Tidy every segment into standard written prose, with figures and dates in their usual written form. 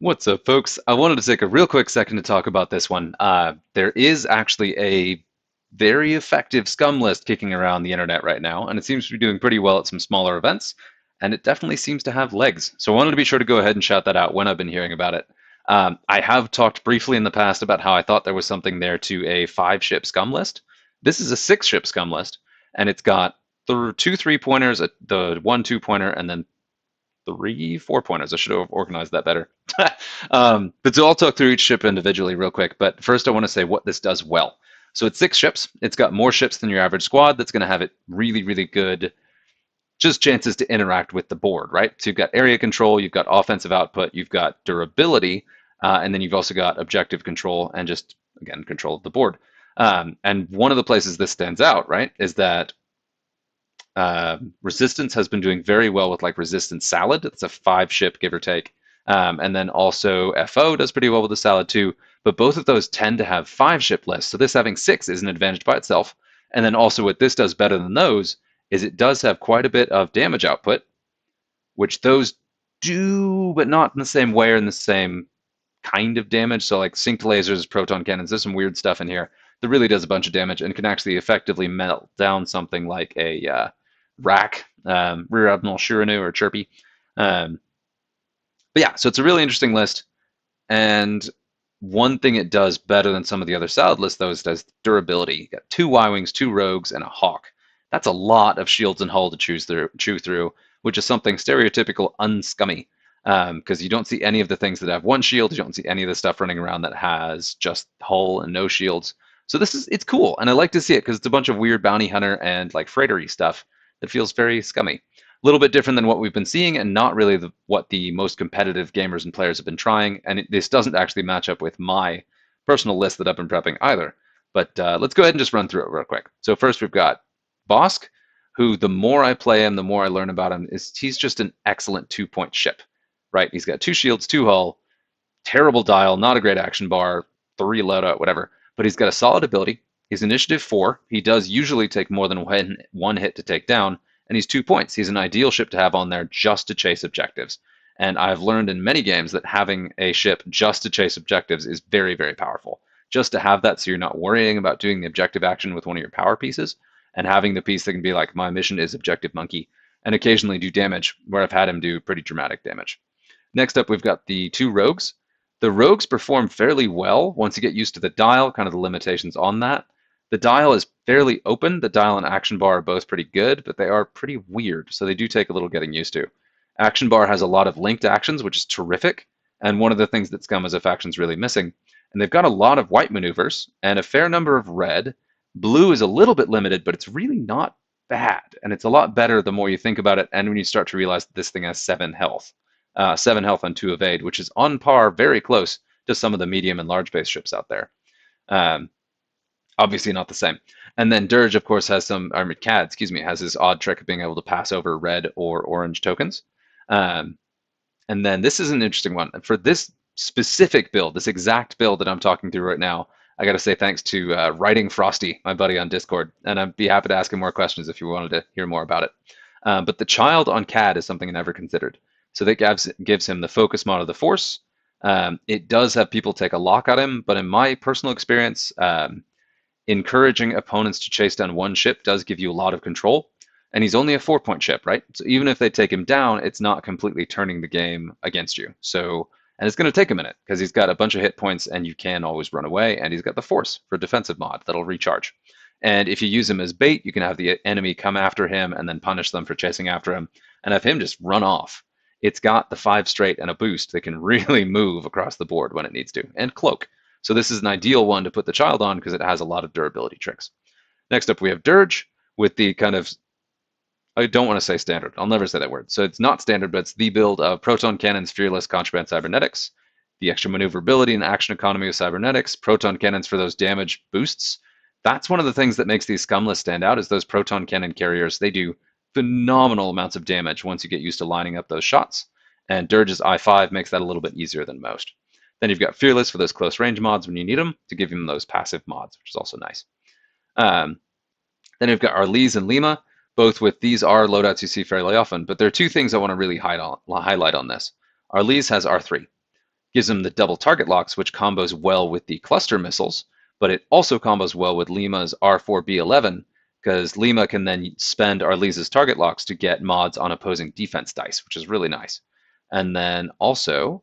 What's up, folks? I wanted to take a real quick second to talk about this one. There is actually a very effective scum list kicking around the internet right now, and it seems to be doing pretty well at some smaller events, and it definitely seems to have legs. So I wanted to be sure to go ahead and shout that out when I've been hearing about it. I have talked briefly in the past about how I thought there was something there to a 5-ship scum list. This is a 6-ship scum list, and it's got the two 3-pointers, the one 2-pointer, and then three 4-pointers. I should have organized that better. But so I'll talk through each ship individually real quick. But first, I want to say what this does well. So it's 6 ships. It's got more ships than your average squad. That's going to have it really, really good just chances to interact with the board, right? So you've got area control, you've got offensive output, you've got durability, and then you've also got objective control and just, again, control of the board. And one of the places this stands out, right, is that Resistance has been doing very well with like Resistance Salad. It's a 5-ship, give or take. And then also FO does pretty well with the Salad too. But both of those tend to have 5-ship lists. So this having 6 is an advantage by itself. And then also what this does better than those is it does have quite a bit of damage output, which those do, but not in the same way or in the same kind of damage. So like synced lasers, proton cannons, there's some weird stuff in here that really does a bunch of damage and can actually effectively melt down something like a rack, Rear Admiral Shiranu or Chirpy. Um, but yeah, so it's a really interesting list. And one thing it does better than some of the other salad lists, though, is it does durability. You got 2 Y-wings, 2 rogues, and a hawk. That's a lot of shields and hull to chew through, which is something stereotypical unscummy. Because you don't see any of the things that have one shield. You don't see any of the stuff running around that has just hull and no shields. So it's cool, and I like to see it because it's a bunch of weird bounty hunter and like freighter-y stuff that feels very scummy. A little bit different than what we've been seeing, and not really what the most competitive gamers and players have been trying. And this doesn't actually match up with my personal list that I've been prepping either. But let's go ahead and just run through it real quick. So first we've got Bosk, who the more I play him, the more I learn about him. He's just an excellent 2-point ship, right? He's got 2 shields, 2 hull, terrible dial, not a great action bar, 3 loadout, whatever. But he's got a solid ability. He's initiative 4. He does usually take more than one hit to take down, and he's 2 points. He's an ideal ship to have on there just to chase objectives. And I've learned in many games that having a ship just to chase objectives is very, very powerful. Just to have that so you're not worrying about doing the objective action with one of your power pieces, and having the piece that can be like, my mission is objective monkey, and occasionally do damage, where I've had him do pretty dramatic damage. Next up, we've got the 2 rogues. The rogues perform fairly well once you get used to the dial, kind of the limitations on that. The dial is fairly open. The dial and action bar are both pretty good, but they are pretty weird, so they do take a little getting used to. Action bar has a lot of linked actions, which is terrific, and one of the things that Scum as a faction is really missing. And they've got a lot of white maneuvers and a fair number of red. Blue is a little bit limited, but it's really not bad, and it's a lot better the more you think about it and when you start to realize that this thing has 7 health. 7 health on 2 evade, which is on par, very close to some of the medium and large base ships out there. Um, Obviously not the same. And then Dirge, of course, has CAD, excuse me, has this odd trick of being able to pass over red or orange tokens. Um, and then this is an interesting one. For this specific build, this exact build that I'm talking through right now, I got to say thanks to Writing Frosty, my buddy on Discord, and I'd be happy to ask him more questions if you wanted to hear more about it. But the child on CAD is something I never considered. So that gives him the focus mod of the Force. It does have people take a lock at him, but in my personal experience, encouraging opponents to chase down one ship does give you a lot of control. And he's only a 4-point ship, right? So even if they take him down, it's not completely turning the game against you. So, and it's going to take a minute because he's got a bunch of hit points and you can always run away. And he's got the Force for defensive mod that'll recharge. And if you use him as bait, you can have the enemy come after him and then punish them for chasing after him and have him just run off. It's got the 5 straight and a boost that can really move across the board when it needs to, and cloak. So this is an ideal one to put the child on because it has a lot of durability tricks. Next up, we have Dirge with the kind of, I don't want to say standard. I'll never say that word. So it's not standard, but it's the build of proton cannons, fearless contraband cybernetics, the extra maneuverability and action economy of cybernetics, proton cannons for those damage boosts. That's one of the things that makes these scum lists stand out is those proton cannon carriers. They do phenomenal amounts of damage once you get used to lining up those shots. And Dirge's I5 makes that a little bit easier than most. Then you've got Fearless for those close range mods when you need them to give him those passive mods, which is also nice. Then you've got Arlise and Lima. Both with these are loadouts you see fairly often, but there are 2 things I want to really highlight on this. Arlise has R3. gives them the double target locks, which combos well with the cluster missiles, but it also combos well with Lima's R4B11, because Lima can then spend Arlisa's target locks to get mods on opposing defense dice, which is really nice. And then also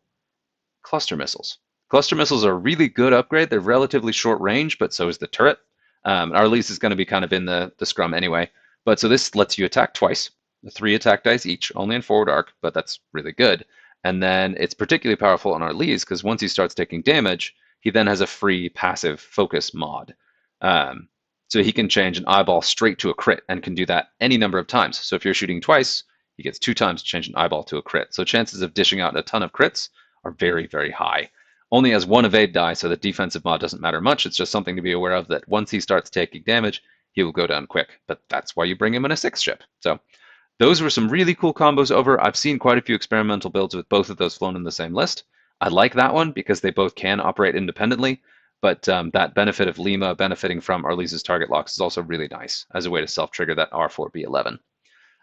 cluster missiles. Cluster missiles are a really good upgrade. They're relatively short range, but so is the turret. Arlise is going to be kind of in the scrum anyway. But so this lets you attack twice, 3 attack dice each, only in forward arc, but that's really good. And then it's particularly powerful on Arlise because once he starts taking damage, he then has a free passive focus mod. So he can change an eyeball straight to a crit and can do that any number of times. So if you're shooting twice, he gets 2 times to change an eyeball to a crit. So chances of dishing out a ton of crits are very, very high. Only has 1 evade die, so the defensive mod doesn't matter much. It's just something to be aware of that once he starts taking damage, he will go down quick. But that's why you bring him in a 6th ship. So those were some really cool combos over. I've seen quite a few experimental builds with both of those flown in the same list. I like that one because they both can operate independently, but that benefit of Lima benefiting from Arlisa's target locks is also really nice as a way to self-trigger that R4B11.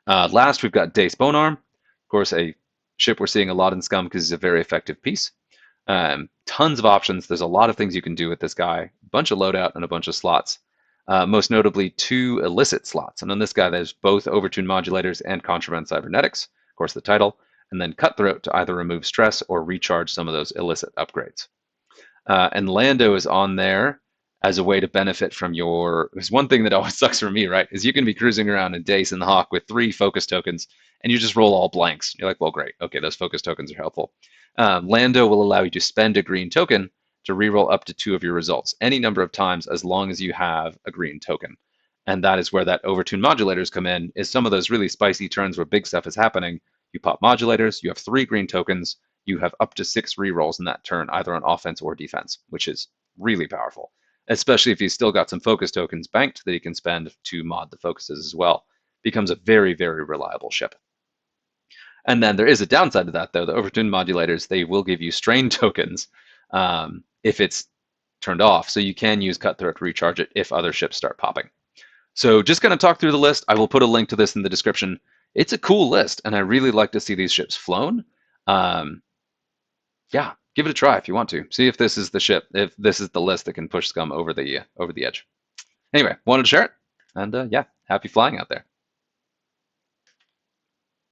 Last, we've got Dace Bonearm. Of course, a ship we're seeing a lot in Scum because he's a very effective piece. Tons of options. There's a lot of things you can do with this guy. A bunch of loadout and a bunch of slots. Most notably, 2 illicit slots. And on this guy, there's both overtune modulators and contraband cybernetics, of course, the title, and then cutthroat to either remove stress or recharge some of those illicit upgrades. And Lando is on there as a way to benefit from your. There's one thing that always sucks for me, right? Is you can be cruising around in Dace and the Hawk with 3 focus tokens, and you just roll all blanks. You're like, well, great. Okay, those focus tokens are helpful. Lando will allow you to spend a green token to reroll up to 2 of your results any number of times as long as you have a green token. And that is where that overtune modulators come in, is some of those really spicy turns where big stuff is happening. You pop modulators, you have 3 green tokens, you have up to 6 rerolls in that turn, either on offense or defense, which is really powerful, especially if you've still got some focus tokens banked that you can spend to mod the focuses as well. Becomes a very, very reliable ship. And then there is a downside to that, though. The overtune modulators, they will give you strain tokens if it's turned off. So you can use Cutthroat to recharge it if other ships start popping. So just going to talk through the list. I will put a link to this in the description. It's a cool list, and I really like to see these ships flown. Yeah, give it a try if you want to. See if this is the ship, if this is the list that can push Scum over the edge. Anyway, wanted to share it, and yeah, happy flying out there.